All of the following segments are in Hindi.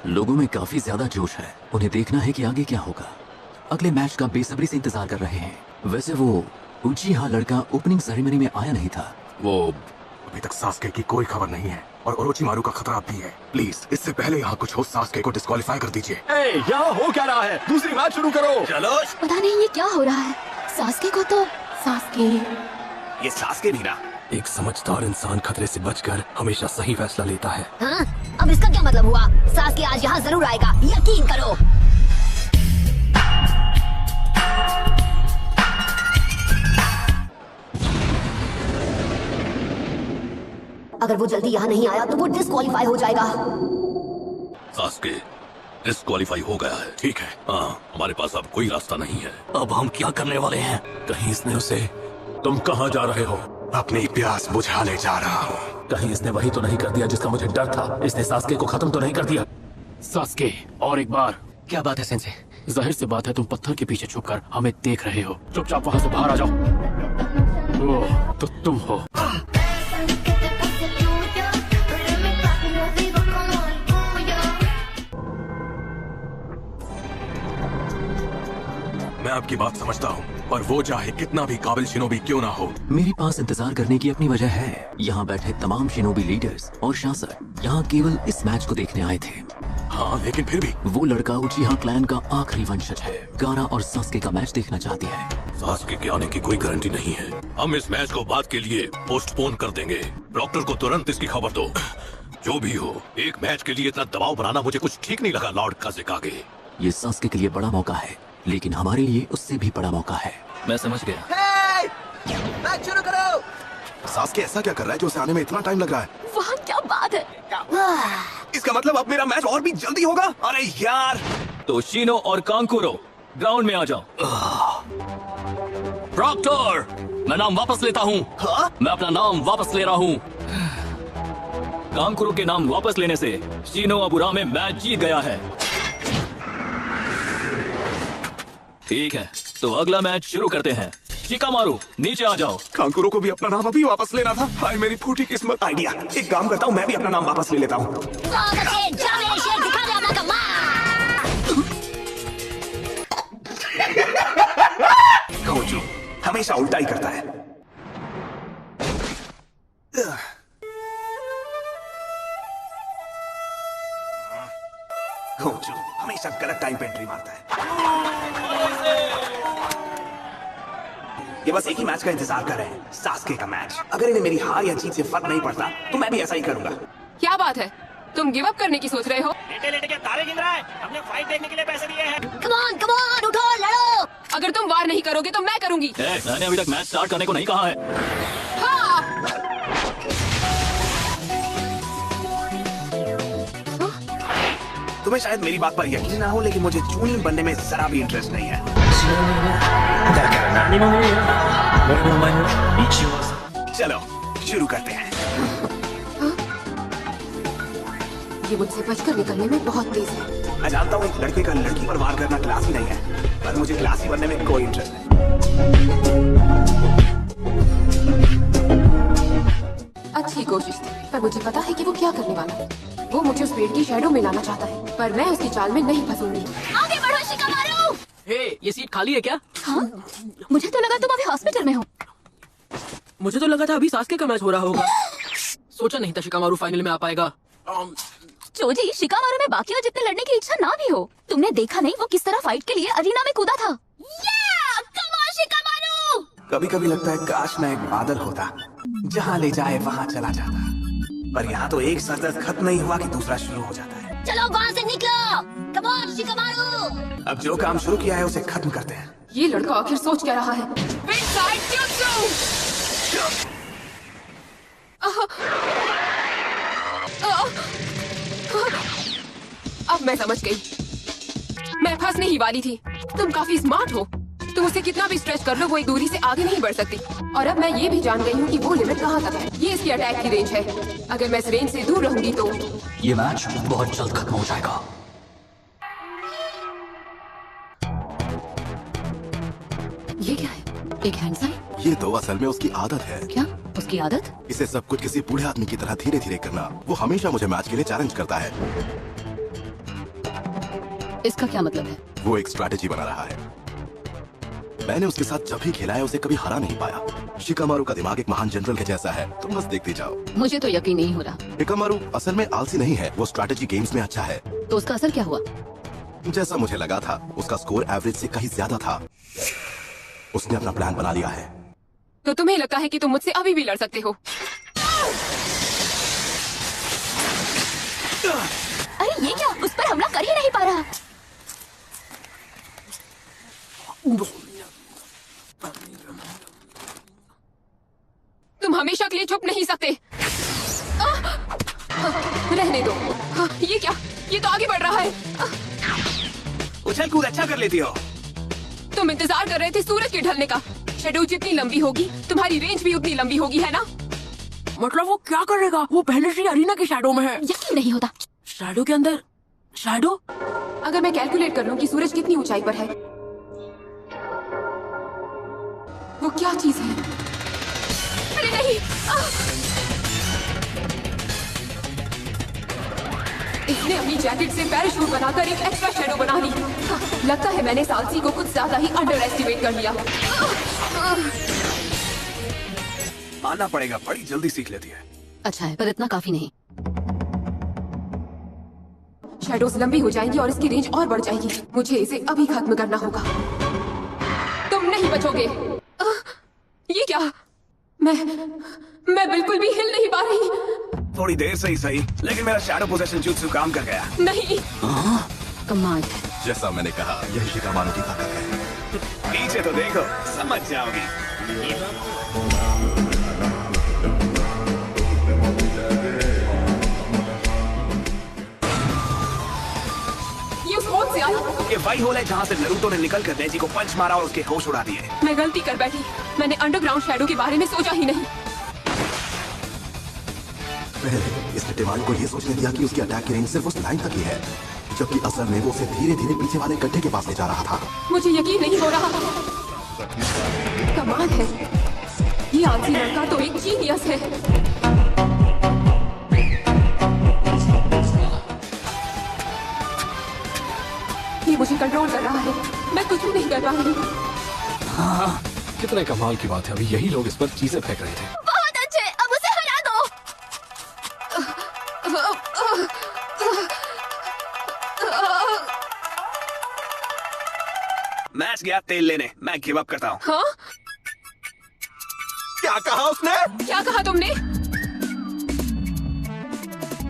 लोगों में काफी ज्यादा जोश है। उन्हें देखना है कि आगे क्या होगा। अगले मैच का बेसब्री से इंतजार कर रहे हैं। वैसे वो उचिहा लड़का ओपनिंग सेरेमनी में आया नहीं था। वो अभी तक सास्के की कोई खबर नहीं है और ओरोचिमारू का खतरा भी है। प्लीज इससे पहले यहाँ कुछ हो सास्के को डिस्क्वालीफाई कर दीजिए। यहाँ हो क्या रहा है? दूसरी मैच शुरू करो। चलो। पता नहीं ये क्या हो रहा है। सास्के को तो ये सास्के भी ना। एक समझदार इंसान खतरे से बचकर हमेशा सही फैसला लेता है। हाँ? अब इसका क्या मतलब हुआ? सास्के आज यहाँ जरूर आएगा, यकीन करो। अगर वो जल्दी यहाँ नहीं आया तो वो डिस्क्वालीफाई हो जाएगा। सास्के डिस्क्वालीफाई हो गया है। ठीक है। हाँ, हमारे पास अब कोई रास्ता नहीं है। अब हम क्या करने वाले हैं? कहीं इसने उसे तुम कहाँ जा रहे हो? अपनी प्यास बुझाने जा रहा हूँ। कहीं इसने वही तो नहीं कर दिया जिसका मुझे डर था? इसने सास्के को खत्म तो नहीं कर दिया? सास्के, और एक बार। क्या बात है सेंसे? जाहिर सी बात है तुम पत्थर के पीछे छुपकर हमें देख रहे हो। चुपचाप वहां से बाहर आ जाओ। ओह, तो तुम हो। मैं आपकी बात समझता हूँ, पर वो चाहे कितना भी काबिल शिनोबी क्यों ना हो। मेरे पास इंतजार करने की अपनी वजह है। यहाँ बैठे तमाम शिनोबी लीडर्स और शासक यहाँ केवल इस मैच को देखने आए थे। हाँ, लेकिन फिर भी वो लड़का उचिहा क्लैन का आखिरी वंशज है। गारा और सास्के का मैच देखना चाहती है। सास्के के आने की कोई गारंटी नहीं है। हम इस मैच को बाद के लिए पोस्टपोन कर देंगे। डॉक्टर को तुरंत इसकी खबर दो। जो भी हो, एक मैच के लिए इतना दबाव बनाना मुझे कुछ ठीक नहीं लगा लॉर्ड काज़ेकागे। ये सास्के के लिए बड़ा मौका है, लेकिन हमारे लिए उससे भी बड़ा मौका है। मैं समझ गया। मैच शुरू करो। सास्के ऐसा क्या कर रहा है जो उसे आने में इतना टाइम लग रहा है? वाह, क्या बात है। इसका मतलब अब मेरा मैच और भी जल्दी होगा। अरे यार। तो शिनो और कांकुरो ग्राउंड में आ जाओ। प्रॉक्टर, मैं नाम वापस लेता हूँ। हाँ? मैं अपना नाम वापस ले रहा हूँ। कांकुरो के नाम वापस लेने से शिनो अबुरामे मैच जीत गया है। ठीक है, तो अगला मैच शुरू करते हैं। शिकामारू, नीचे आ जाओ। कांकुरो को भी अपना नाम अभी वापस लेना था। हाय मेरी फूटी किस्मत। आइडिया, एक काम करता हूँ, मैं भी अपना नाम वापस ले लेता हूँ। खोजू हमेशा उल्टा ही करता है। खोजू हमेशा गलत टाइम पे एंट्री मारता है। ये बस एक ही मैच का इंतजार कर रहे हैं, सास्के का मैच। अगर इन्हें मेरी हार या जीत से फर्क नहीं पड़ता तो मैं भी ऐसा ही करूंगा। क्या बात है, तुम गिव अप करने की सोच रहे हो? लेटे लेटे के तारे गिन रहा है। हमने फाइट देखने के लिए पैसे दिए हैं। कम ऑन, उठो, लड़ो। अगर तुम वार नहीं करोगे तो मैं करूंगी। मैंने अभी तक मैच स्टार्ट करने को नहीं कहा है। हाँ। तुम्हें शायद मेरी बात पर यकीन ना हो, लेकिन मुझे चूनी बनने में जरा भी इंटरेस्ट नहीं है। चलो शुरू करते हैं। ये मुझसे बचकर निकलने में बहुत तेज है। मैं जानता हूँ एक लड़के का लड़की पर वार करना क्लासी नहीं है, पर मुझे क्लासी बनने में कोई इंटरेस्ट नहीं। अच्छी कोशिश थी, पर मुझे पता है कि वो क्या करने वाला है। वो मुझे उस पेड़ की शैडो में लाना चाहता है, पर मैं उसकी चाल में नहीं फंसूंगी। आगे बढ़ो शिकामारू। ये सीट खाली है क्या? हाँ? मुझे तो लगा तुम अभी हॉस्पिटल में हो। मुझे तो लगा था अभी सास्के का मैच हो रहा होगा। सोचा नहीं था शिकामारू फाइनल में आ पाएगा। चोजी, शिकामारू में बाकियों जितने लड़ने की इच्छा ना भी हो। तुमने देखा नहीं वो किस तरह फाइट के लिए अरीना में कूदा था। Come on Shikamaru. कभी कभी लगता है काश मैं एक बादल होता, जहाँ ले जाए वहाँ चला जाता, पर यहाँ तो एक सरदर्द खत्म नहीं हुआ कि दूसरा शुरू हो जाता है। चलो वहाँ से निकलो। Come on Shikamaru. अब जो काम शुरू किया है उसे खत्म करते हैं। ये लड़का आखिर सोच क्या रहा है? अब मैं समझ गई, मैं फंसने ही वाली थी। तुम काफी स्मार्ट हो। तुम उसे कितना भी स्ट्रेच कर लो, वो एक दूरी से आगे नहीं बढ़ सकती। और अब मैं ये भी जान गई हूँ कि वो लिमिट कहाँ तक है। ये इसकी अटैक की रेंज है। अगर मैं इस रेंज से दूर रहूंगी तो ये मैच बहुत जल्द खत्म हो जाएगा। ये क्या है? एक हैंड साइन? ये तो असल में उसकी आदत है। क्या उसकी आदत? इसे सब कुछ किसी बूढ़े आदमी की तरह धीरे धीरे करना। वो हमेशा मुझे मैच के लिए चैलेंज करता है। इसका क्या मतलब है? वो एक स्ट्रैटेजी बना रहा है। मैंने उसके साथ जब भी खेला है उसे कभी हरा नहीं पाया। शिकामारू का दिमाग एक महान जनरल के जैसा है, तुम बस देखते जाओ। मुझे तो यकीन नहीं हो रहा। शिकामारू असल में आलसी नहीं है, वो स्ट्रैटेजी गेम्स में अच्छा है। तो उसका असर क्या हुआ? जैसा मुझे लगा था, उसका स्कोर एवरेज से कहीं ज्यादा था। उसने अपना प्लान बना लिया है। तो तुम्हें लगता है कि तुम मुझसे अभी भी लड़ सकते हो? अरे ये क्या, उस पर हमला कर ही नहीं पा रहा। तुम हमेशा के लिए छुप नहीं सकते। रहने दो। ये क्या? ये तो आगे बढ़ रहा है। उछल कूद अच्छा कर लेती हो। तुम इंतजार कर रहे थे सूरज के ढलने का। शेडो जितनी लंबी होगी, तुम्हारी रेंज भी उतनी लंबी होगी, है ना? मतलब वो क्या करेगा? वो पहले से अरीना के शैडो में है। यकीन नहीं होता। शैडो के अंदर शैडो? अगर मैं कैलकुलेट कर लूं कि सूरज कितनी ऊंचाई पर है, वो क्या चीज है? अरे नहीं! इसने अपनी जैकेट से पैराशूट बनाकर एक एक्स्ट्रा शैडो बना ली। लगता है मैंने सालसी को कुछ ज्यादा ही अंडर एस्टिमेट कर लिया। आना पड़ेगा, बड़ी जल्दी सीख लेती है। अच्छा है, पर इतना काफी नहीं। शैडोज लंबी हो जाएंगी और इसकी रेंज और बढ़ जाएगी। मुझे इसे अभी खत्म करना होगा। तुम नहीं बचोगे। ये क्या? मैं बिल्कुल भी हिल नहीं पा रही। थोड़ी देर से ही सही, लेकिन मेरा शैडो पोजेशन जुत्सु काम कर गया। नहीं। कमाल। जैसा मैंने कहा, यही शिकामारू की ताकत है। पीछे तो देखो, समझ जाओगी। ये उस होल से आई। ये वही होल है जहाँ से नारुतो ने निकलकर नेजी को पंच मारा और उसके होश उड़ा दिए। मैं गलती कर बैठी। मैंने अंडरग्राउंड शैडो के बारे में सोचा ही नहीं। पहले इसने टेमारू को ये सोचने दिया कि उसकी अटैक की रेंज सिर्फ उस लाइन तक ही है, जबकि असल में वो उसे धीरे धीरे पीछे वाले गड्ढे के पास ले जा रहा था। मुझे यकीन नहीं हो रहा। कमाल है, ये आलसी लड़का तो एक जीनियस है। ये मुझे कंट्रोल कर रहा है। मैं कुछ भी नहीं कर पा रही। कितने कमाल की बात है, अभी यही लोग इस पर चीजें फेंक रहे थे। बहुत अच्छे, अब उसे हरा दो। मैच गया तेल लेने, मैं गिव अप करता हूँ। हाँ? क्या कहा उसने? क्या कहा तुमने?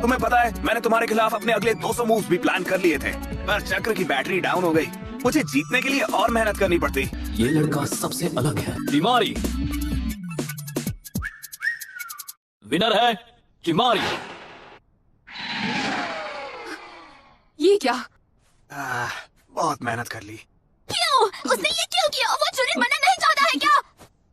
तुम्हें पता है, मैंने तुम्हारे खिलाफ अपने अगले 200 मूव्स भी प्लान कर लिए थे, पर चक्र की बैटरी डाउन हो गई। मुझे जीतने के लिए और मेहनत करनी पड़ती। ये लड़का सबसे अलग है। चिमारी विनर है। चिमारी। ये क्या? बहुत मेहनत कर ली। क्यों? उसने ये क्यों किया? वो चुनित बनना नहीं चाहता है क्या?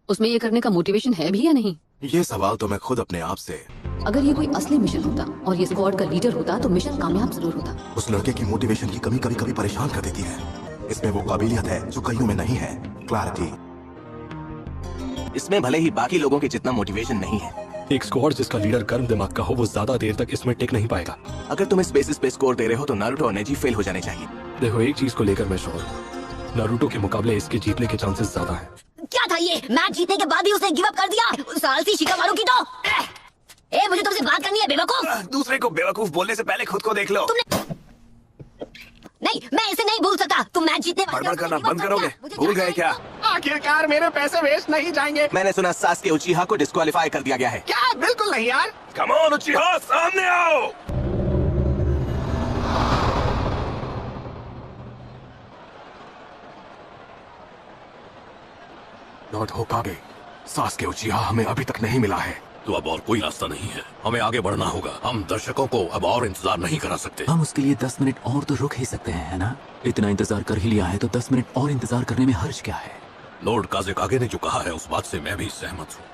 उसमें ये करने का मोटिवेशन है भी या नहीं? ये सवाल तो मैं खुद अपने आप से। अगर ये कोई असली मिशन होता और ये स्क्वाड का लीडर होता तो मिशन कामयाब जरूर होता। उस लड़के की मोटिवेशन की कमी कभी कभी परेशान कर देती है। इसमें वो काबिलियत है जो कईयों में नहीं है, क्लैरिटी। इसमें भले ही बाकी लोगों के जितना मोटिवेशन नहीं है। एक स्क्वाड जिसका लीडर गर्म दिमाग का हो, वो ज्यादा देर तक इसमें टिक नहीं पाएगा। अगर तुम इस बेसिस पे स्कोर दे रहे हो तो नारुतो और नेजी फेल हो जाने चाहिए। देखो, एक चीज को लेकर मैं श्योर हूँ, नारुतो के मुकाबले इसके जीतने के चांसेस ज्यादा हैं। क्या था ये? मैच जीतने के बाद ही उसने गिव अप कर दिया। उस सालसी शिकामारू की तो। मुझे तुमसे बात करनी है बेवकूफ। दूसरे को बेवकूफ बोलने से पहले खुद को देख लो। नहीं, मैं इसे नहीं भूल सकता। तुम मैच जीतने वाले बड़बड़ हो, करना गिव अप बंद कर करोगे? दिया। भूल गए क्या? आखिरकार मेरे पैसे वेस्ट नहीं जाएंगे। मैंने सुना सास्के उचिहा को डिस्क्वालीफाई कर दिया गया है। क्या? बिल्कुल नहीं यार। कम ऑन उचिहा, सामने आओ। लॉर्ड होकागे, सास्के उचिहा हमें अभी तक नहीं मिला है। तो अब और कोई रास्ता नहीं है, हमें आगे बढ़ना होगा। हम दर्शकों को अब और इंतजार नहीं करा सकते। हम उसके लिए 10 मिनट और तो रुक ही सकते हैं, है ना? इतना इंतजार कर ही लिया है तो 10 मिनट और इंतजार करने में हर्ज क्या है? लॉर्ड काज़ेकागे ने जो कहा है उस बात से मैं भी सहमत हूँ।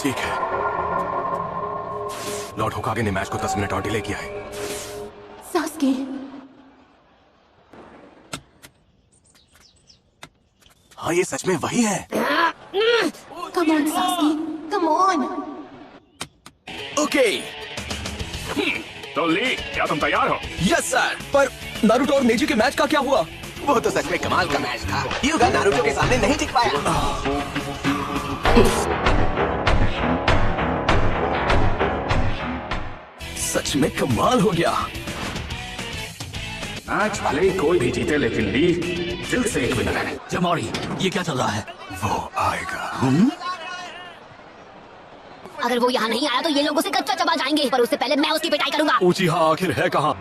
ठीक है, लॉर्ड होकागे ने मैच को 10 मिनट और डिले किया है। सास्के, हाँ, ये सच में वही है। Come on Sasuke, come on. Okay, तो ली, क्या तुम तैयार हो? Yes sir. पर नारुतो और नेजी के मैच का क्या हुआ? वो तो सच में कमाल का मैच था। यूगा नारुतो के सामने नहीं टिक पाया। सच में कमाल हो गया। मैच भले ही कोई भी जीते, लेकिन ली दिल से एक विनर है। जमारी, ये क्या चल रहा है? वो आएगा। अगर वो यहाँ नहीं आया तो ये लोग उसे कच्चा चबा जाएंगे, पर उससे पहले मैं उसकी पिटाई करूंगा। उचिहा आखिर है कहाँ?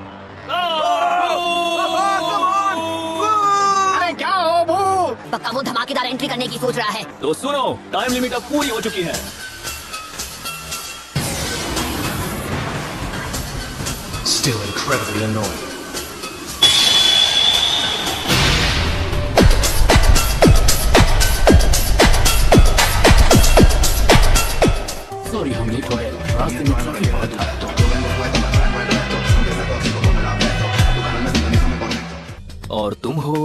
अरे क्या हो वो? पक्का वो धमाकेदार एंट्री करने की सोच रहा है। तो सुनो, टाइम लिमिट अब पूरी हो चुकी है। Still incredibly annoying. सॉरी हम लेट हो गए, रास्ते में ट्रैफिक बहुत था। और तुम हो?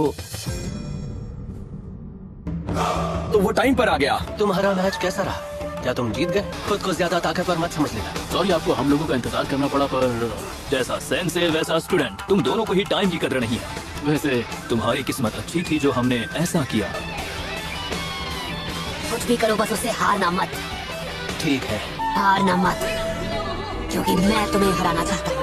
तो वो टाइम पर आ गया। तुम्हारा मैच कैसा रहा? क्या तुम जीत गए? खुद को ज्यादा ताकतवर मत समझ लेना। सॉरी आपको हम लोगों का इंतजार करना पड़ा, पर जैसा सेंसे वैसा स्टूडेंट, तुम दोनों को ही टाइम की कदर नहीं है। वैसे तुम्हारी किस्मत अच्छी थी जो हमने ऐसा किया। कुछ भी करो, बस उससे हारना मत। ठीक है। हारना मत, क्योंकि मैं तुम्हें हराना चाहता हूँ।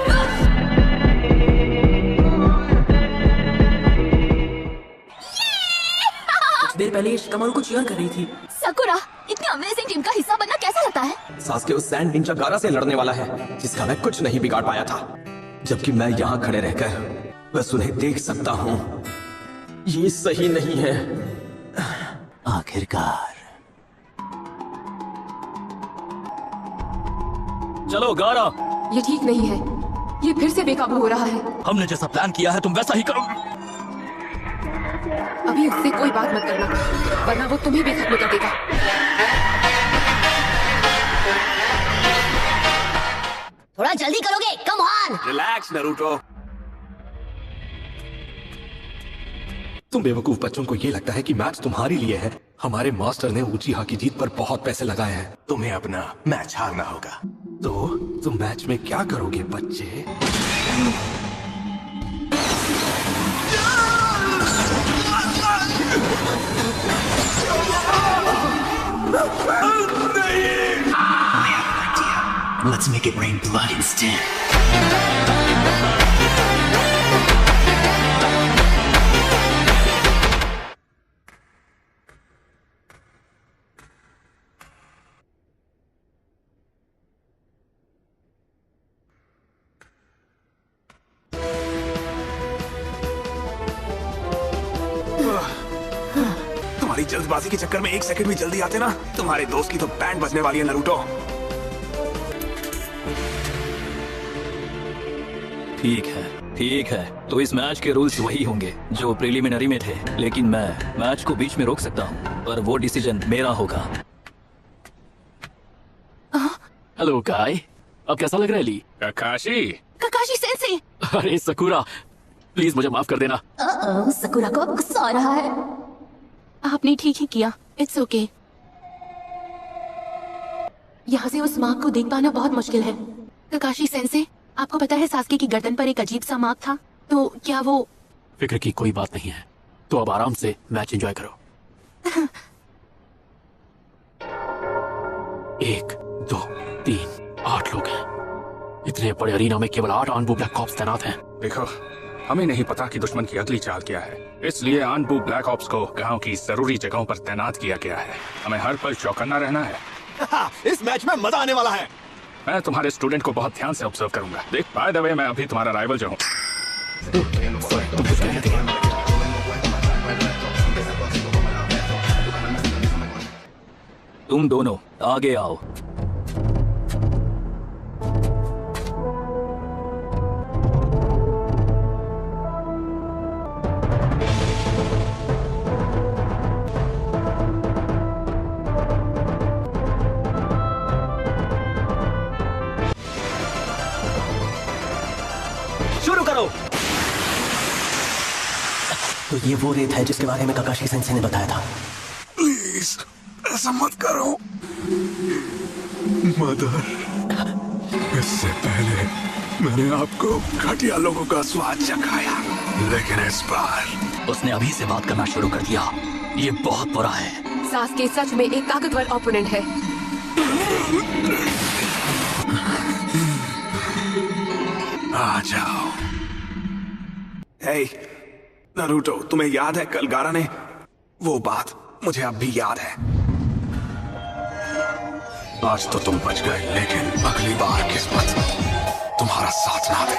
कुछ देर पहले ये शिकामारू को चीयर कर रही थी। सकुरा, इतनी अमेजिंग टीम का हिस्सा बनना कैसा लगता है? सास्के उस सैंड निंजा गारा से लड़ने वाला है, जिसका मैं कुछ नहीं बिगाड़ पाया था, जबकि मैं यहाँ खड़े रहकर बस उन्हें देख सकता हूँ। ये सही नहीं है। आखिरकार। चलो गारा। ये ठीक नहीं है, ये फिर से बेकाबू हो रहा है। हमने जैसा प्लान किया है तुम वैसा ही करोगे। अभी उससे कोई बात मत करना, वरना वो तुम्हें भी खत्म कर देगा। थोड़ा जल्दी करोगे? Come on. Relax Naruto. तुम बेवकूफ बच्चों को ये लगता है कि मैच तुम्हारे लिए है। हमारे मास्टर ने उचिहा की जीत पर बहुत पैसे लगाए हैं। तुम्हें अपना मैच हारना होगा। तो तुम मैच में क्या करोगे बच्चे? Let's make it rain blood instead. तुम्हारी जल्दबाजी के चक्कर में एक सेकंड भी जल्दी आते ना, तुम्हारे दोस्त की तो बैंड बजने वाली है नारुतो। ठीक है। तो इस मैच के रूल्स वही होंगे जो प्रिलिमिनरी में थे, लेकिन मैं मैच को बीच में रोक सकता हूँ, पर वो डिसीजन मेरा होगा। हेलो गाय, अब कैसा लग रहा है ली? ककाशी सेंसे। अरे सकुरा, प्लीज मुझे माफ कर देना। सकुरा को अब गुस्सा आ रहा है। आपने ठीक ही किया, इट्स ओके। यहाँ से उस मार्क को देख पाना बहुत मुश्किल है। ककाशी सेंसे, आपको पता है सास्के की गर्दन पर एक अजीब सा मार्क था, तो क्या वो? फिक्र की कोई बात नहीं है, तो अब आराम से मैच एंजॉय करो। 1, 2, 3, 8 लोग हैं। इतने बड़े अरीना में केवल 8 आनबू ब्लैक ऑप्स तैनात हैं। देखो, हमें नहीं पता कि दुश्मन की अगली चाल क्या है, इसलिए आनबू ब्लैक ऑप्स को गांव की जरूरी जगहों पर तैनात किया गया है। हमें हर पल चौकन्ना रहना है। इस मैच में मजा आने वाला है। मैं तुम्हारे स्टूडेंट को बहुत ध्यान से ऑब्जर्व करूंगा। देख, बाय द वे, मैं अभी तुम्हारा राइवल जो हूँ। तुम दोनों आगे आओ। शुरू करो। तो ये वो रेत है जिसके बारे में ककाशी सेंसे ने बताया था। प्लीज ऐसा मत करो मदर। इससे पहले मैंने आपको घटिया लोगों का स्वाद चखाया, लेकिन इस बार उसने अभी से बात करना शुरू कर दिया। ये बहुत बुरा है। सास्के सच में एक ताकतवर ओपोनेंट है। आ जाओ। हे नारुतो, तुम्हें याद है कल गारा ने वो बात? मुझे अब भी याद है। आज तो तुम बच गए, लेकिन अगली बार किस्मत तुम्हारा साथ ना दे।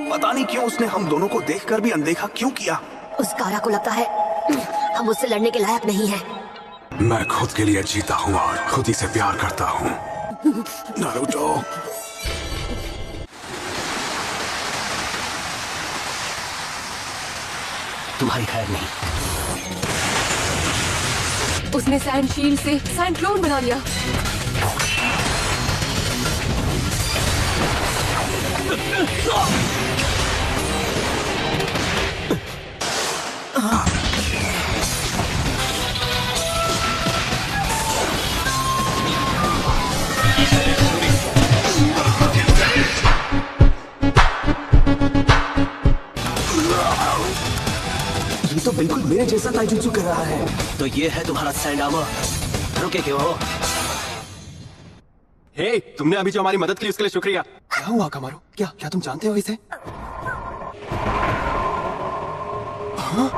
पता नहीं क्यों उसने हम दोनों को देखकर भी अनदेखा क्यों किया। उस गारा को लगता है हम उससे लड़ने के लायक नहीं हैं। मैं खुद के लिए जीता हूँ और खुद ही से प्यार करता हूँ। नारुतो, तुम्हारी खैर नहीं। उसने सैंड शील्ड से सैंड क्लोन बना लिया। ये तो बिल्कुल मेरे जैसा ताइजुत्सु कर रहा है। तो ये है तुम्हारा सैंड आर्मर। रुके क्यों हो? हे, तुमने अभी जो हमारी मदद की उसके लिए शुक्रिया। क्या हुआ कमारो? क्या तुम जानते हो इसे? हाँ?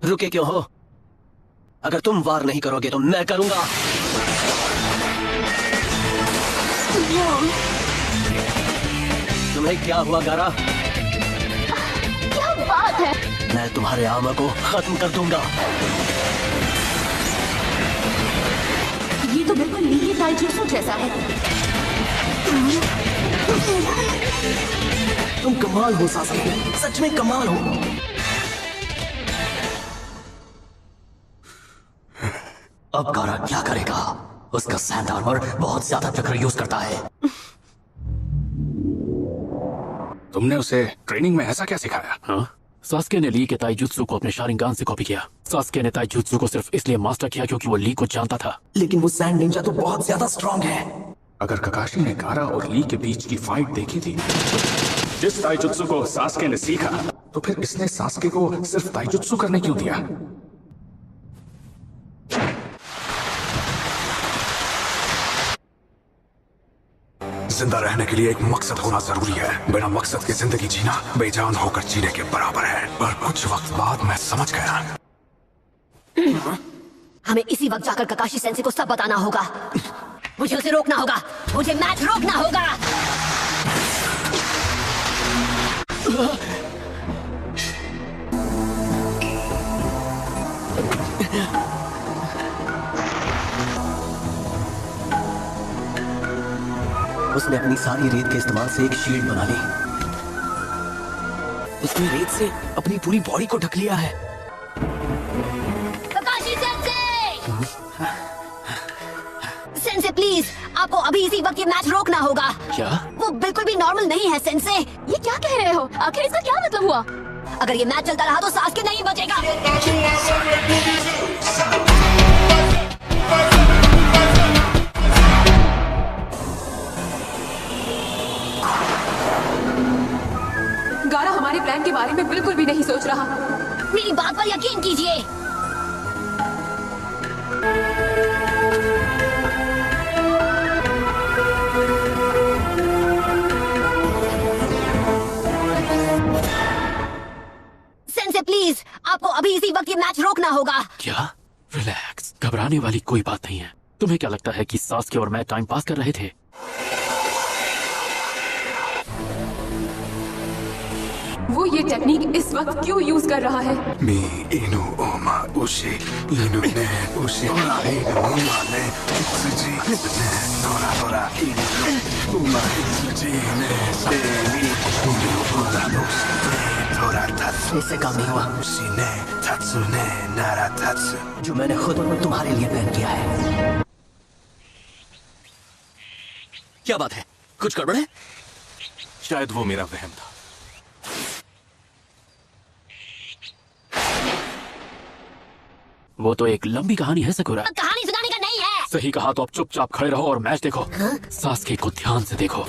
रुके क्यों हो? अगर तुम वार नहीं करोगे तो मैं करूंगा। तुम्हें क्या हुआ गारा? क्या बात है? मैं तुम्हारे आर्मर को खत्म कर दूंगा। ये तो बिल्कुल ली ताइजुत्सु जैसा है। तुम कमाल हो सास्के, सच में कमाल हो। अब गारा क्या करेगा? उसका सैंड आर्मर बहुत ज्यादा चक्र यूज करता है। तुमने उसे ट्रेनिंग में ऐसा क्या सिखाया? हाँ, सास्के ने ली के ताइजुत्सु को अपने शारिंगान से कॉपी किया। सास्के ने ताइजुत्सु को सिर्फ इसलिए मास्टर किया क्योंकि वो ली को जानता था। लेकिन वो सैंड निंजा तो बहुत ज्यादा स्ट्रांग है। अगर ककाशी ने गारा और ली के बीच की फाइट देखी थी, जिस ताइजुत्सु को सास्के ने सीखा, तो फिर इसने सास्के को सिर्फ ताइजुत्सु करने क्यों दिया? जिंदा रहने के लिए एक मकसद होना जरूरी है। बिना मकसद के जिंदगी जीना बेजान होकर जीने के बराबर है। पर कुछ वक्त बाद मैं समझ गया। हमें इसी वक्त जाकर ककाशी सेंसे को सब बताना होगा। मुझे उसे रोकना होगा। मुझे मैच रोकना होगा। उसने अपनी सारी रेत के इस्तेमाल से एक शील्ड बना ली। उसने रेत से अपनी पूरी बॉडी को ढक लिया है। ककाशी सेंसे! सेंसे प्लीज, आपको अभी इसी वक्त ये मैच रोकना होगा। क्या? वो बिल्कुल भी नॉर्मल नहीं है सेंसे। ये क्या कह रहे हो? आखिर इसका क्या मतलब हुआ? अगर ये मैच चलता रहा तो सास्के नहीं बचेगा। गारा हमारे प्लान के बारे में बिल्कुल भी नहीं सोच रहा। मेरी बात पर यकीन कीजिए। सेंसे प्लीज, आपको अभी इसी वक्त ये मैच रोकना होगा। क्या? रिलैक्स, घबराने वाली कोई बात नहीं है। तुम्हें क्या लगता है कि सास्के और मैं टाइम पास कर रहे थे? वो ये टेक्निक इस वक्त क्यों यूज कर रहा है? मी इनु ओमा उशी इनु ने उशी इनु ओमा ने इत्सुजी ने तोरा तोरा इनु ओमा इत्सुजी ने सेमी इनु ओमा उशी ने तोरा तात्सु इससे काम नहीं हुआ। उशी ने तात्सु ने नारा तात्सु, जो मैंने खुद तुम्हारे लिए प्लान किया है। क्या बात है? कुछ गड़बड़ है? शायद वो मेरा वहम था। वो तो एक लंबी कहानी है सकुरा। कहानी सुनाने का नहीं है। सही कहा तो अब चुपचाप खड़े रहो और मैच देखो। सास्के को ध्यान से देखो।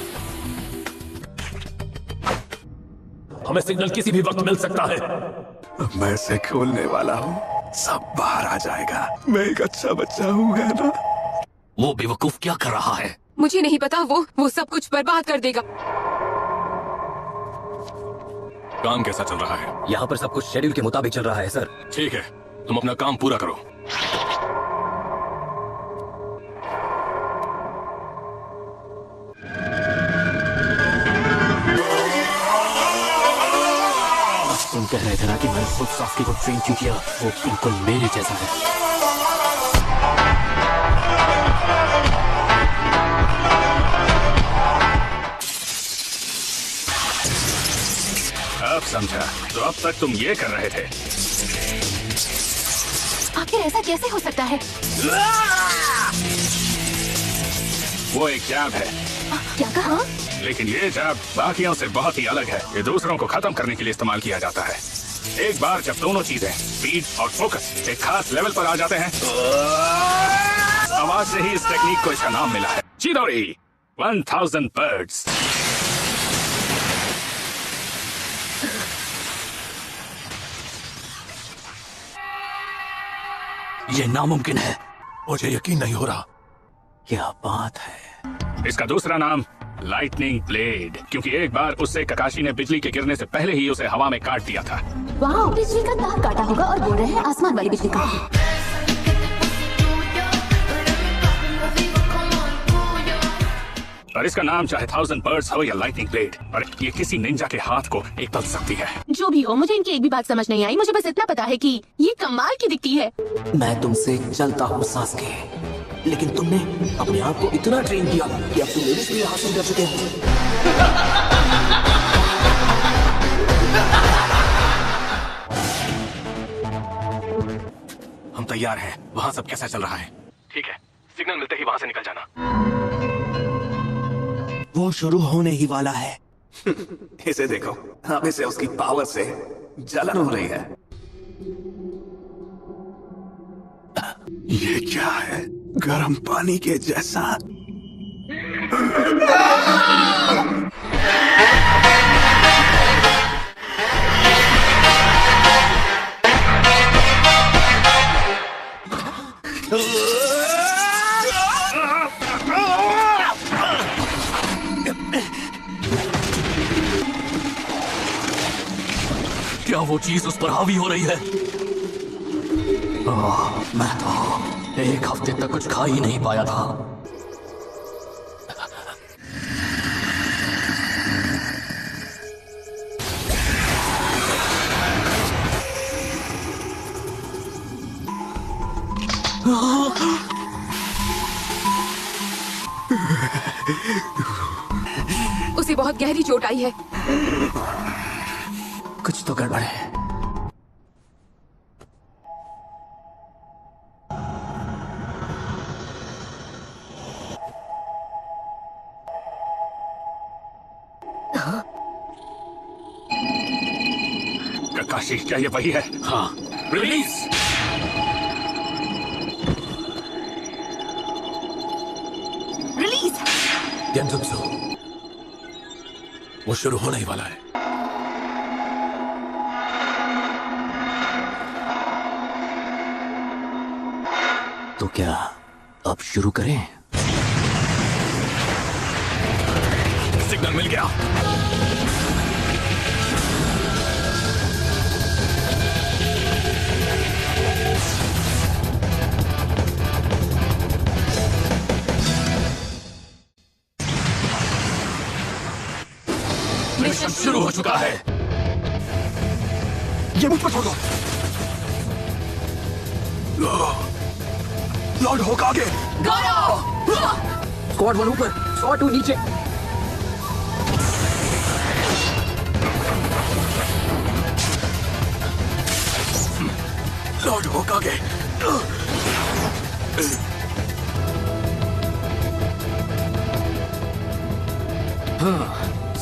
हमें सिग्नल किसी भी वक्त मिल सकता है। मैं इसे खोलने वाला हूँ, सब बाहर आ जाएगा। मैं एक अच्छा बच्चा हूँ ना। वो बेवकूफ क्या कर रहा है? मुझे नहीं पता, वो सब कुछ बर्बाद कर देगा। काम कैसा चल रहा है? यहाँ पर सब कुछ शेड्यूल के मुताबिक चल रहा है सर। ठीक है, तुम अपना काम पूरा करो। तुम कह रहे थे ना कि मैंने खुद सास्के को ट्रेन क्यों किया? वो बिल्कुल मेरे जैसा है। अब समझा। तो अब तक तुम ये कर रहे थे। आखिर ऐसा कैसे हो सकता है? वो एक जैब है, क्या कहा? लेकिन ये जैब बाकियों से बहुत ही अलग है। ये दूसरों को खत्म करने के लिए इस्तेमाल किया जाता है। एक बार जब दोनों चीजें स्पीड और फोकस एक खास लेवल पर आ जाते हैं, आवाज से ही इस टेक्निक को इसका नाम मिला है। चिदोरी 1000 बर्ड्स। ये नामुमकिन है। मुझे यकीन नहीं हो रहा। क्या बात है। इसका दूसरा नाम लाइटनिंग ब्लेड, क्योंकि एक बार उससे ककाशी ने बिजली के गिरने से पहले ही उसे हवा में काट दिया था। वाह, बिजली का तार काटा होगा और बोल रहे हैं आसमान वाली बिजली का। और इसका नाम चाहे 1000 बर्ड्स हो या लाइटनिंग ब्लेड, और ये किसी निंजा के हाथ को एक बदल सकती है। जो भी हो, मुझे इनकी एक भी बात समझ नहीं आई। मुझे बस इतना पता है कि ये कमाल की दिखती है। मैं तुमसे चलता हूँ सास्के, लेकिन तुमने अपने आप को इतना ट्रेन किया कि अब तुम मेरी स्पीड हासिल कर चुके हो। हम तैयार हैं। वहाँ सब कैसा चल रहा है? ठीक है, सिग्नल मिलते ही वहाँ से निकल जाना। वो शुरू होने ही वाला है। इसे देखो, अब इसे उसकी पावर से जलन हो रही है। ये क्या है? गर्म पानी के जैसा। क्या वो चीज उस पर हावी हो रही है? मैं तो एक हफ्ते तक कुछ खा ही नहीं पाया था। उसे बहुत गहरी चोट आई है। कुछ तो गड़बड़ है। ककाशी, क्या ये वही है? हाँ। रिलीज। रिलीज। गेंजुत्सु, वो शुरू होने ही वाला है। तो क्या अब शुरू करें? सिग्नल मिल गया। मिशन शुरू हो चुका है। ये मुझ पर छोड़ दो। लॉर्ड होक आगे। स्क्वाड 1 ऊपर, स्क्वाड 2 नीचे। लॉर्ड होक आगे।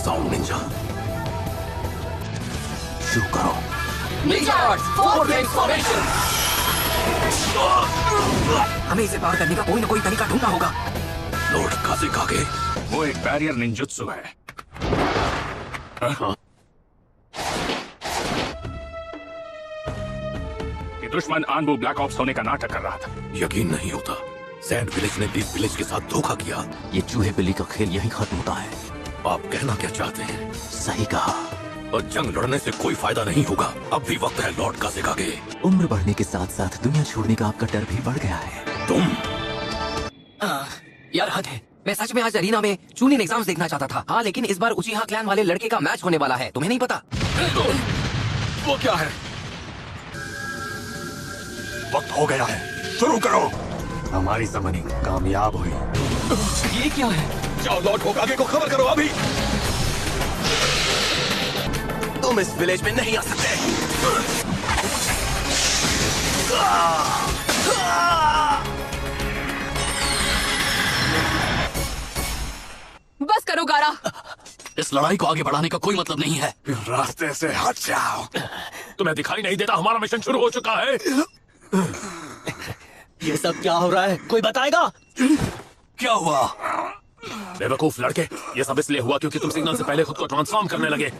साउंड निंजा, शुरू करो। Ninja Forward Formation। हमें इसे पार करने का कोई ना कोई तरीका ढूंढना होगा। लॉर्ड काज़ेकागे, वो एक बैरियर निंजुत्सु है। ये दुश्मन आनबू ब्लैक ऑप्स होने का नाटक कर रहा था। यकीन नहीं होता सैंड विलेज ने डीप विलेज के साथ धोखा किया। ये चूहे बिल्ली का खेल यही खत्म होता है। आप कहना क्या चाहते हैं? सही कहा। और जंग लड़ने से कोई फायदा नहीं होगा। अब भी वक्त है लॉर्ड काज़ेकागे। उम्र बढ़ने के साथ साथ दुनिया छोड़ने का आपका डर भी बढ़ गया है। तुम यार हद है। मैं सच में आज अरीना में चूनिन एग्जाम्स देखना चाहता था। हाँ, लेकिन इस बार उचिहा क्लैन वाले लड़के का मैच होने वाला है। तुम्हें नहीं पता? वो क्या है? वक्त हो गया है, शुरू करो। हमारी समनिंग कामयाब हुई। ये क्या है? जाओ लॉर्ड होकागे को खबर करो अभी। तुम इस विलेज में नहीं आ सकते। बस करो गारा। इस लड़ाई को आगे बढ़ाने का कोई मतलब नहीं है। रास्ते से हट जाओ। तुम्हें दिखाई नहीं देता हमारा मिशन शुरू हो चुका है? ये सब क्या हो रहा है? कोई बताएगा? क्या हुआ? बेवकूफ लड़के, ये सब इसलिए हुआ क्योंकि तुम सिग्नल से पहले खुद को ट्रांसफॉर्म करने लगे।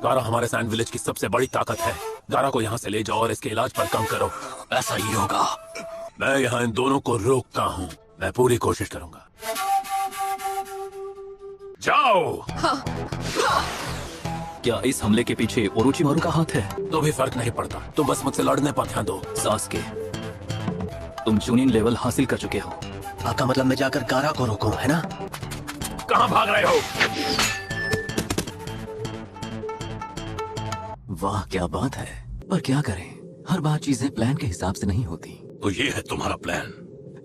गारा हमारे सैंड विलेज की सबसे बड़ी ताकत है। गारा को यहाँ से ले जाओ और इसके इलाज पर काम करो। ऐसा ही होगा। मैं यहाँ इन दोनों को रोकता हूँ। मैं पूरी कोशिश करूंगा। जाओ। क्या इस हमले के पीछे ओरोचिमारू का हाथ है? तो भी फर्क नहीं पड़ता। तुम बस मुझसे लड़ने पर ध्यान दो। सासके, तुम चूनिन लेवल हासिल कर चुके हो। आपका मतलब मैं जाकर गारा को रोकूं, है ना? कहाँ भाग रहे हो? वाह क्या बात है। पर क्या करें, हर बार चीजें प्लान के हिसाब से नहीं होती। तो ये है तुम्हारा प्लान?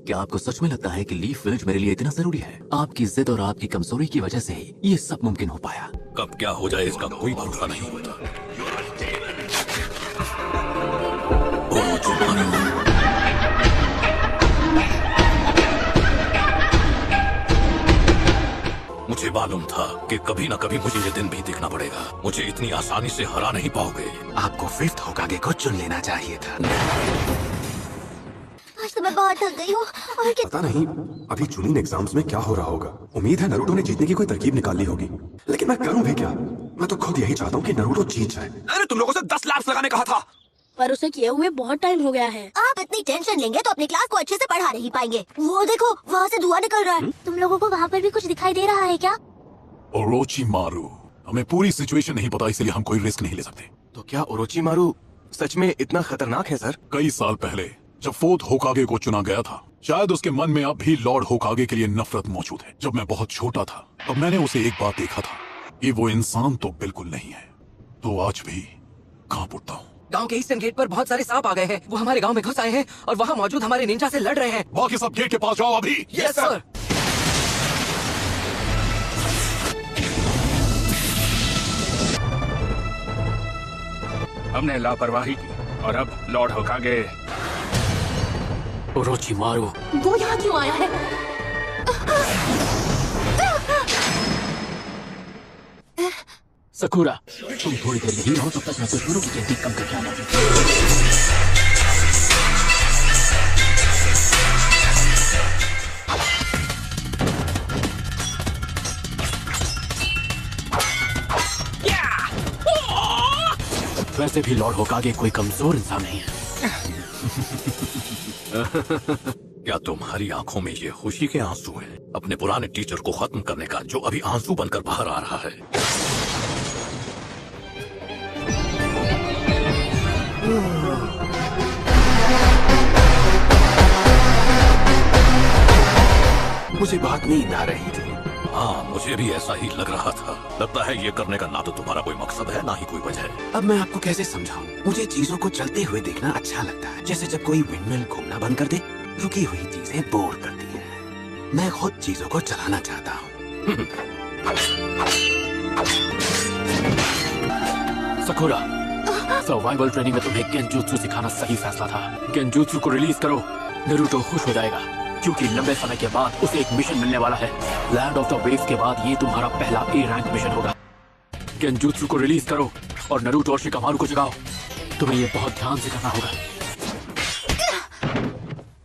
क्या आपको सच में लगता है कि लीफ विलेज मेरे लिए इतना जरूरी है? आपकी जिद और आपकी कमजोरी की वजह से ही ये सब मुमकिन हो पाया। कब क्या हो जाए इसका कोई भरोसा नहीं होता। ओरोचिमारू, मुझे मालूम था कि कभी न कभी मुझे ये दिन भी देखना पड़ेगा। मुझे इतनी आसानी से हरा नहीं पाओगे। आपको फिफ्थ होकागे को चुन लेना चाहिए था। आज तो मैं बहुत थक गई हूँ और पता नहीं अभी चूनिन एग्जाम्स में क्या हो रहा होगा। उम्मीद है नरूटो ने जीतने की कोई तरकीब निकाल ली होगी, लेकिन मैं करूँ भी क्या? मैं तो खुद यही चाहता हूँ कि नरूटो जीत जाए। अरे तुम लोगों से 10 लैप्स लगाने कहा था। पर उसे किए हुए बहुत टाइम हो गया है। आप इतनी टेंशन लेंगे तो अपनी क्लास को अच्छे से पढ़ा नहीं पाएंगे। वो देखो वहाँ से धुआं निकल रहा है। तुम लोगों को वहाँ पर भी कुछ दिखाई दे रहा है क्या? ओरोचिमारू, हमें पूरी सिचुएशन नहीं पता, इसलिए हम कोई रिस्क नहीं ले सकते। तो क्या ओरोचिमारू सच में इतना खतरनाक है सर? कई साल पहले जब फोर्थ होकागे को चुना गया था, शायद उसके मन में अब भी लॉर्ड होकागे के लिए नफरत मौजूद है। जब मैं बहुत छोटा था तब मैंने उसे एक बार देखा था कि वो इंसान तो बिल्कुल नहीं है, तो आज भी कांप उठता हूँ। गांव के ईस्टर्न गेट पर बहुत सारे सांप आ गए हैं। वो हमारे गांव में घुस आए हैं और वहाँ मौजूद हमारे निंजा से लड़ रहे हैं। बाकी सब गेट के पास जाओ अभी। Yes sir. हमने लापरवाही की और अब लॉर्ड होकागे। ओरोचिमारू, वो यहाँ क्यों आया है? सकुरा, तुम थोड़ी देर यहीं रहो, तब तक मैं दुश्मनों की गिनती कम करके आना। वैसे भी लॉर्ड होकागे कोई कमजोर इंसान नहीं है। क्या तुम्हारी आंखों में ये खुशी के आंसू हैं? अपने पुराने टीचर को खत्म करने का, जो अभी आंसू बनकर बाहर आ रहा है। मुझे बहुत नींद आ रही थी। हाँ, मुझे भी ऐसा ही लग रहा था। लगता है ये करने का ना तो तुम्हारा कोई मकसद है, ना ही कोई वजह। अब मैं आपको कैसे समझाऊं? मुझे चीजों को चलते हुए देखना अच्छा लगता है। जैसे जब कोई विंडमिल घूमना बंद कर दे, रुकी हुई चीजें बोर करती हैं। मैं खुद चीजों को चलाना चाहता हूँ। सकुरा, सर्वाइवल ट्रेनिंग में तुम्हें गेंजुत्सु सिखाना सही फैसला था। गेंजुत्सु को रिलीज करो, नारुतो खुश हो जाएगा, क्योंकि लंबे समय के बाद उसे एक मिशन मिलने वाला है। लैंड ऑफ द वेव्स के बाद ये तुम्हारा पहला A रैंक मिशन होगा। गेंजुत्सु को रिलीज करो और नारुतो और शिकामारू को जगाओ। तुम्हें ये बहुत ध्यान से करना होगा।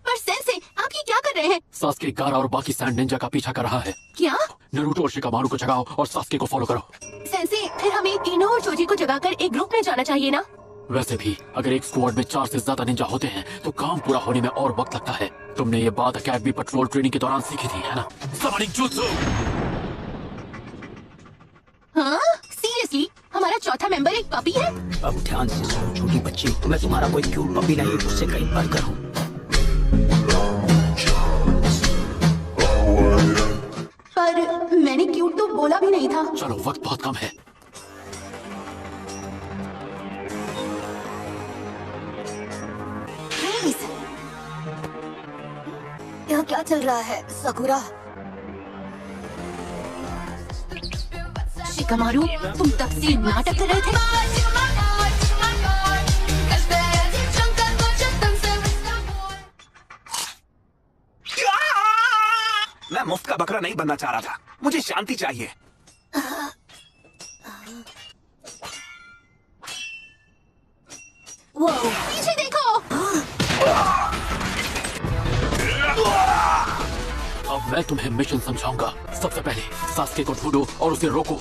पर सेंसे, आप ये क्या कर रहे हैं? सास्के, गारा और बाकी सैंड निंजा का पीछा कर रहा है। क्या? नारुतो और शिकामारू को जगाओ और सास्के को फॉलो करो। सेंसे, फिर हमें इनो और चोजी को जगाकर एक ग्रुप में जाना चाहिए ना? वैसे भी अगर एक स्क्वाड में 4 से ज्यादा निंजा होते हैं तो काम पूरा होने में और वक्त लगता है। तुमने ये बात अकेडमी पेट्रोल ट्रेनिंग के दौरान सीखी थी, है ना? Summoning jutsu. हाँ? सीरियसली? हमारा चौथा मेंबर एक पपी है? अब ध्यान से सुनो छोटी बच्ची, मैं तुम्हारा कोई क्यूट पपी नहीं, उससे कहीं बढ़कर हूँ। पर मैंने क्यूट तो बोला भी नहीं था। चलो, वक्त बहुत कम है। यहाँ क्या चल रहा है सकुरा? शिकामारू, तुम तब से नाटक कर रहे थे? मैं मुफ्त का बकरा नहीं बनना चाह रहा था, मुझे शांति चाहिए। पीछे देखो। अब मैं तुम्हें मिशन समझाऊंगा। सबसे पहले सास्के को ढूंढो और उसे रोको।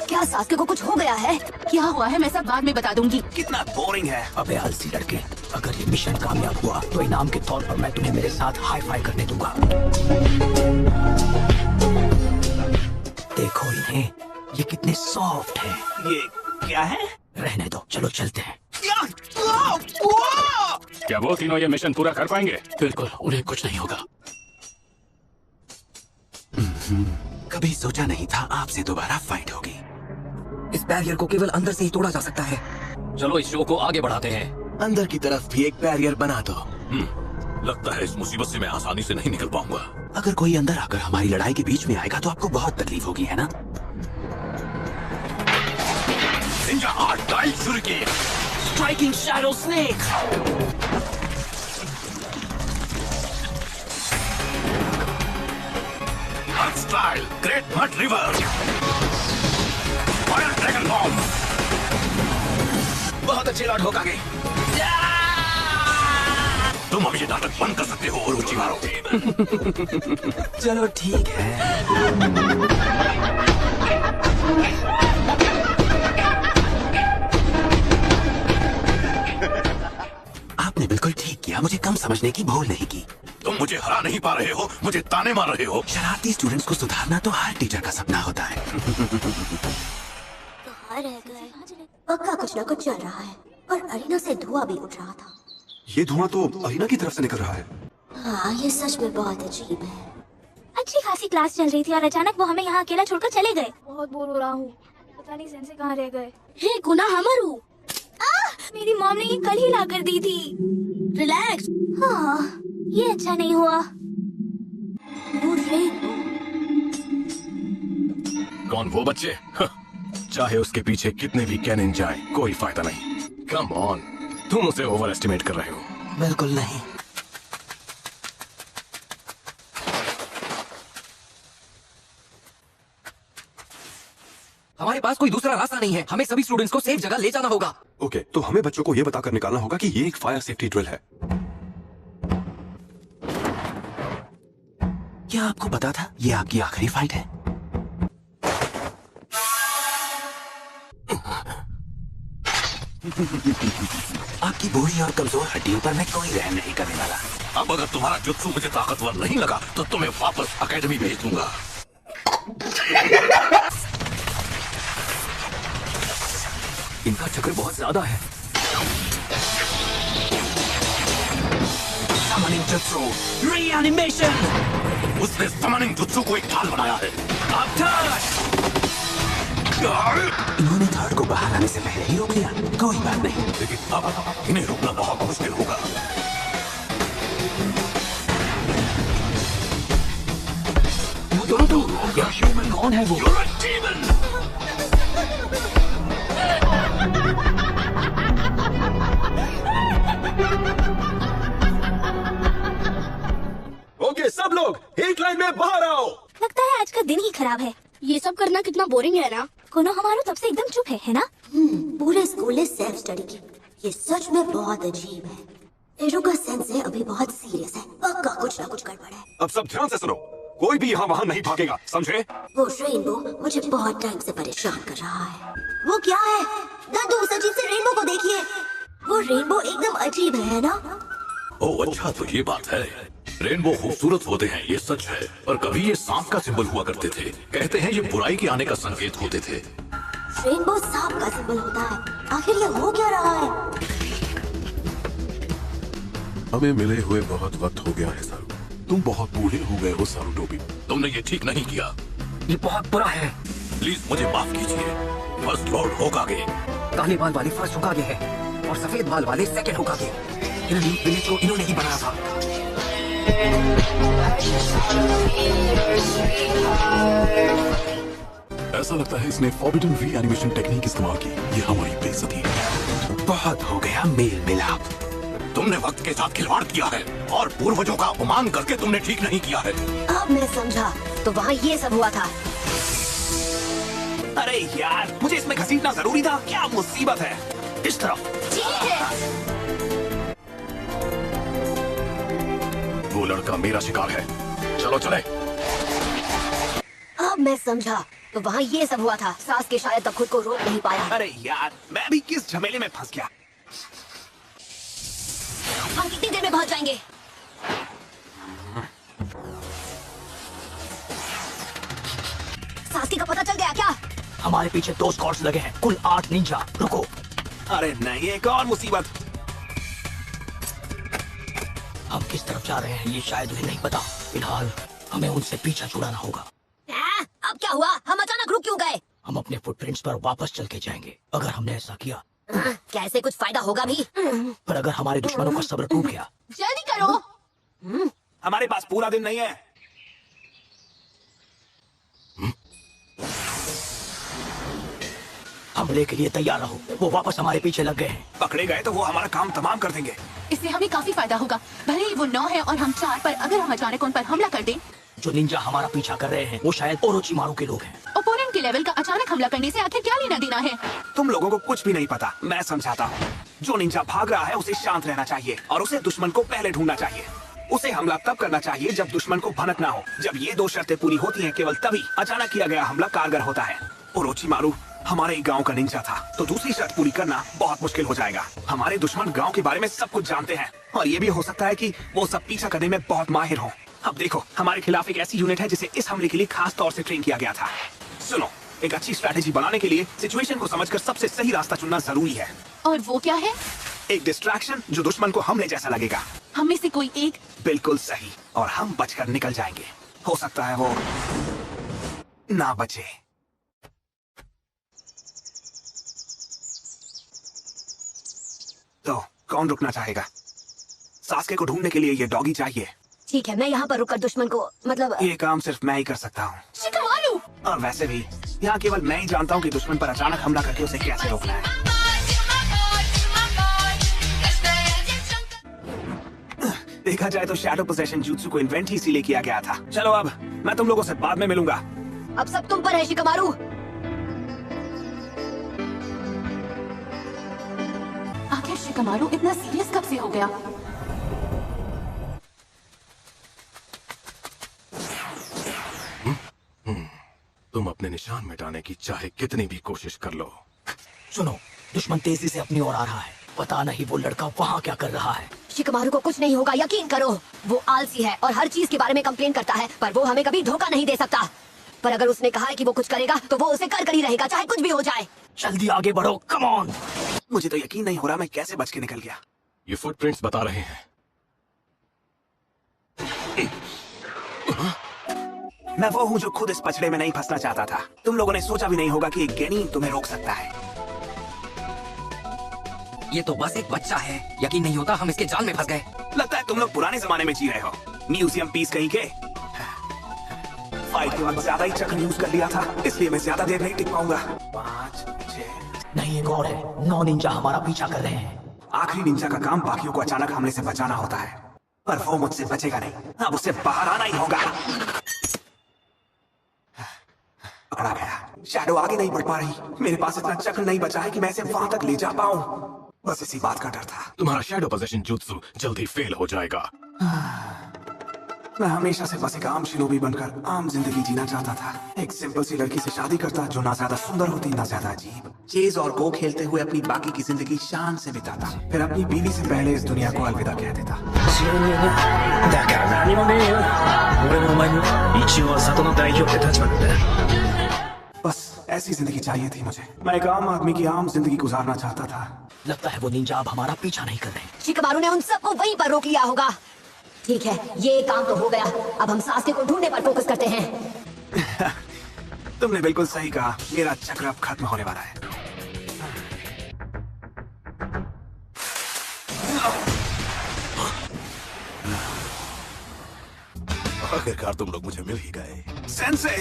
क्या सास्के को कुछ हो गया है? क्या हुआ है मैं सब बाद में बता दूंगी। कितना बोरिंग है। अबे आलसी लड़के, अगर ये मिशन कामयाब हुआ तो इनाम के तौर पर मैं तुम्हें मेरे साथ हाई फाई करने दूंगा। देखो इन्हें, ये कितने सॉफ्ट हैं। ये क्या है? रहने दो, चलो चलते हैं। क्या वो तीनों ये मिशन पूरा कर पाएंगे? बिल्कुल, उन्हें कुछ नहीं होगा। कभी सोचा नहीं था आपसे दोबारा फाइट होगी। इस बैरियर को केवल अंदर से ही तोड़ा जा सकता है। चलो इस शो को आगे बढ़ाते हैं। अंदर की तरफ भी एक बैरियर बना दो। लगता है इस मुसीबत से मैं आसानी से नहीं निकल पाऊंगा। अगर कोई अंदर आकर हमारी लड़ाई के बीच में आएगा तो आपको बहुत तकलीफ होगी, है ना? निंजा आर्ट डाई शुरू किए। Striking shadow snake. हट style great mud river. Fire dragon bomb. बहुत अच्छे लॉर्ड होकागे। तुम अब ये नाटक बंद कर सकते हो और उचिहारो। चलो ठीक है। आपने बिल्कुल ठीक किया, मुझे कम समझने की भूल नहीं की। तुम मुझे हरा नहीं पा रहे हो, मुझे ताने मार रहे हो। शरारती स्टूडेंट्स को सुधारना तो हर टीचर का सपना होता है। कहाँ रह गए? पक्का कुछ न कुछ चल रहा है और अरीना से धुआं भी उठ रहा था। ये धुआं तो अरीना की तरफ से निकल रहा है। हाँ, ये सच में बहुत अजीब है। अच्छी खासी क्लास चल रही थी और अचानक वो हमें यहाँ अकेला छोड़कर चले गए। बहुत बोर हो रहा हूँ, पता नहीं सेंसे कहाँ रह गए। हे गुना हमारू, मेरी मॉम ने ये कल ही ला कर दी थी। रिलैक्स। हाँ, ये अच्छा नहीं हुआ। कौन वो बच्चे? चाहे उसके पीछे कितने भी कैनन जाएं, कोई फायदा नहीं। कम ऑन, तुम उसे ओवर एस्टिमेट कर रहे हो। बिल्कुल नहीं। हमारे पास कोई दूसरा रास्ता नहीं है, हमें सभी स्टूडेंट्स को सेफ जगह ले जाना होगा। ओके, तो हमें बच्चों को ये बताकर निकालना होगा कि ये एक फायर सेफ्टी ड्रिल है। क्या आपको पता था ये आपकी आखिरी फाइट है? आपकी बूढ़ी और कमजोर हड्डियों पर मैं कोई रहम नहीं करने वाला। अब अगर तुम्हारा जुत्सु मुझे ताकतवर नहीं लगा तो तुम्हें वापस एकेडमी भेज दूंगा। इनका चक्र बहुत ज्यादा है। Summoning Jutsu Reanimation। उसने समनिंग जुत्सु को एक ढाल बनाया है। अब इन्होंने थर्ड को बाहर आने से पहले ही रोक लिया। कोई बात नहीं, लेकिन अब इन्हें रोकना बहुत मुश्किल होगा। वो दोनों तो कौन है वो? ओके, सब लोग एक लाइन में बाहर आओ। लगता है आज का दिन ही खराब है। ये सब करना कितना बोरिंग है ना। कोनो हमारो तब से एकदम चुप है ना? पूरे स्कूल ने सेल्फ स्टडी की। ये सच में बहुत अजीब है। नेरुटो सेंसे अभी बहुत सीरियस है, पक्का कुछ ना कुछ गड़बड़ है। अब सब ध्यान से सुनो, कोई भी यहाँ वहाँ नहीं भागेगा, समझे? वो रेनबो मुझे बहुत टाइम से परेशान कर रहा है। वो क्या है? दादू उस अजीब से रेनबो को देखिए। वो रेनबो एकदम अजीब है ना? ओह अच्छा, तो ये बात है। रेनबो खूबसूरत होते हैं, ये सच है, पर कभी ये सांप का सिंबल हुआ करते थे। कहते हैं ये बुराई के आने का संकेत होते थे। रेनबो सांप का सिंबल होता है, आखिर ये हो क्या रहा है? हमें मिले हुए बहुत वक्त हो गया है सारू। तुम बहुत बूढ़े हो गए हो सारू टोबी। तुमने ये ठीक नहीं किया। ये बहुत बुरा है। प्लीज मुझे माफ कीजिए। First Lord होकागे। काले बाल वाले फर्स्ट होकागे है और सफेद बाल वाले सेकंड होकागे। इन विलेज को इन्होंने ही बनाया था। ऐसा लगता है इसने फॉरबिडन री-एनिमेशन टेक्निक इस्तेमाल की। ये हमारी बेइज्जती है। बहुत हो गया मेल मिलाप। तुमने वक्त के साथ खिलवाड़ किया है और पूर्वजों का अपमान करके तुमने ठीक नहीं किया है। अब मैं समझा, तो वहाँ ये सब हुआ था। अरे यार, मुझे इसमें घसीटना जरूरी था। क्या मुसीबत है। इस तरफ। वो लड़का मेरा शिकार है। चलो चले। अब मैं समझा, तो वहाँ ये सब हुआ था। सास के शायद तब खुद को रोक नहीं पाया। अरे यार, मैं भी किस झमेले में फंस गया। हम कितनी देर में पहुंच जाएंगे? सास्की का पता चल गया क्या? हमारे पीछे 2 स्क्वाड्स लगे हैं, कुल 8 निंजा। रुको। अरे नहीं, एक और मुसीबत। हम किस तरफ जा रहे हैं ये शायद उन्हें नहीं पता। फिलहाल हमें उनसे पीछा छुड़ाना होगा। अब क्या हुआ? हम अचानक रुक क्यों गए? हम अपने फुटप्रिंट्स पर वापस चल के जाएंगे। अगर हमने ऐसा किया कैसे कुछ फायदा होगा भी? पर अगर हमारे दुश्मनों का सब्र टूट गया। जल्दी करो। हमारे पास पूरा दिन नहीं है। हमले के लिए तैयार रहो। वो वापस हमारे पीछे लग गए हैं। पकड़े गए तो वो हमारा काम तमाम कर देंगे। इससे हमें काफी फायदा होगा। भले ही वो 9 है और हम 4, पर अगर हम अचानक उन पर हमला कर दें। जो निंजा हमारा पीछा कर रहे हैं वो शायद ओरोचिमारू के लोग हैं। ओपोनेंट के लेवल का अचानक हमला करने से आखिर क्या लेना देना है? तुम लोगों को कुछ भी नहीं पता, मैं समझाता हूँ। जो निंजा भाग रहा है उसे शांत रहना चाहिए और उसे दुश्मन को पहले ढूंढना चाहिए। उसे हमला तब करना चाहिए जब दुश्मन को भनक ना हो। जब ये 2 शर्तें पूरी होती हैं, केवल तभी अचानक किया गया हमला कारगर होता है। ओरोचिमारू हमारे गांव का निंजा था, तो दूसरी शर्त पूरी करना बहुत मुश्किल हो जाएगा। हमारे दुश्मन गांव के बारे में सब कुछ जानते हैं और ये भी हो सकता है कि वो सब पीछा करने में बहुत माहिर हो। अब देखो, हमारे खिलाफ एक ऐसी यूनिट है जिसे इस हमले के लिए खास तौर से ट्रेन किया गया था। सुनो, एक अच्छी स्ट्रैटेजी बनाने के लिए सिचुएशन को समझकर सबसे सही रास्ता चुनना जरूरी है। और वो क्या है? एक डिस्ट्रैक्शन जो दुश्मन को हमले जैसा लगेगा। हम में से कोई एक। बिल्कुल सही, और हम बचकर निकल जाएंगे। हो सकता है वो ना बचे। तो कौन रुकना चाहेगा? सास्के को ढूंढने के लिए ये डॉगी चाहिए। ठीक है, मैं यहाँ पर रुककर दुश्मन को, मतलब ये काम सिर्फ मैं ही कर सकता हूँ। शिकामारू! और वैसे भी यहाँ केवल मैं ही जानता हूँ कि दुश्मन पर अचानक हमला करके उसे कैसे रोकना है। देखा जाए तो शैडो पोजेशन jutsu को इन्वेंट ही इसीलिए किया गया था। चलो अब मैं तुम लोगों से बाद में मिलूंगा। अब सब तुम पर है शिकामारू। आखिर शिकामारू इतना सीरियस कब से हो गया? तुम अपने निशान मिटाने की चाहे कितनी भी कोशिश कर लो। सुनो, दुश्मन तेजी से अपनी ओर आ रहा है। पता नहीं वो लड़का वहाँ क्या कर रहा है। शिकामारू को कुछ नहीं होगा, यकीन करो। वो आलसी है और हर चीज के बारे में कंप्लेन करता है, पर वो हमें कभी धोखा नहीं दे सकता। पर अगर उसने कहा है कि वो कुछ करेगा, तो वो उसे कर ही रहेगा, चाहे कुछ भी हो जाए। जल्दी आगे बढ़ो, कम ऑन। मुझे तो यकीन नहीं हो रहा मैं कैसे बच के निकल गया। ये फुटप्रिंट्स बता रहे हैं। मैं वो हूँ जो खुद इस पचड़े में नहीं फंसना चाहता था। तुम लोगों ने सोचा भी नहीं होगा कि एक गेनी तुम्हें रोक सकता है। ये तो बस एक बच्चा है। यकीन नहीं होता हम इसके जाल में फंस गए। लगता है तुम लोग पुराने जमाने में जी रहे हो। म्यूजियम पीस कहीं के। फाइट के वक्त ज्यादा ही चक्र यूज कर लिया था, इसलिए मैं ज्यादा देर नहीं टिक पाऊंगा। 5, 6। नहीं, एक और है। 9 निंजा हमारा पीछा कर रहे हैं। आखिरी निंजा का काम बाकियों को अचानक हमले से बचाना होता है, पर वो मुझसे बचेगा नहीं। अब उसे बाहर आना ही होगा। पकड़ा गया। शैडो आगे नहीं बढ़ पा रही। मेरे पास इतना चक्र नहीं बचा है कि मैं इसे वहां तक ले जा पाऊं। बस इसी बात का डर था। तुम्हारा शैडो पोजीशन जुत्सु जल्दी फेल हो जाएगा। मैं हमेशा से बस एक आम शिनोबी बनकर आम जिंदगी जीना चाहता था। एक सिंपल सी लड़की से शादी करता जो ना ज्यादा सुंदर होती ना ज्यादा अजीब। चेज और गो खेलते हुए अपनी बाकी की जिंदगी शान से बिताता, फिर अपनी बीवी से पहले इस दुनिया को अलविदा कह देता। だから何もねえよ。俺もお前も一応は里の代表って立場なんだ。 बस ऐसी जिंदगी चाहिए थी मुझे। मैं एक आम आदमी की आम जिंदगी गुजारना चाहता था। लगता है वो निंजा अब हमारा पीछा नहीं कर रहे। शिकमारू ने उन सबको वहीं पर रोक लिया होगा। ठीक है, ये काम तो हो गया। अब हम सास्के को ढूंढने पर फोकस करते हैं। तुमने बिल्कुल सही कहा। मेरा चक्र अब खत्म होने वाला है। आखिरकार तुम लोग मुझे मिल ही गए। सेंसे!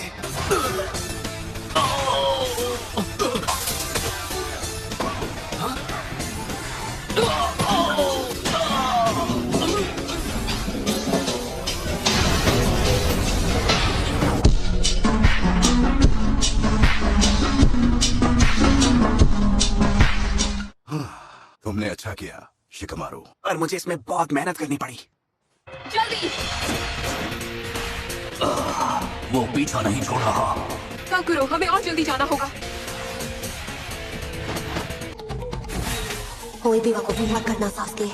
तुमने अच्छा किया शिकमारू। पर मुझे इसमें बहुत मेहनत करनी पड़ी। जल्दी वो पीछा नहीं छोड़ रहा। काकुरो, हमें और जल्दी जाना होगा। कोई भी वकूफी मत करना सास्के।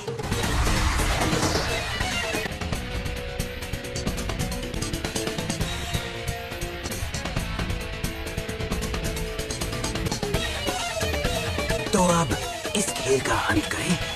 तो अब इस खेल का अंत करें।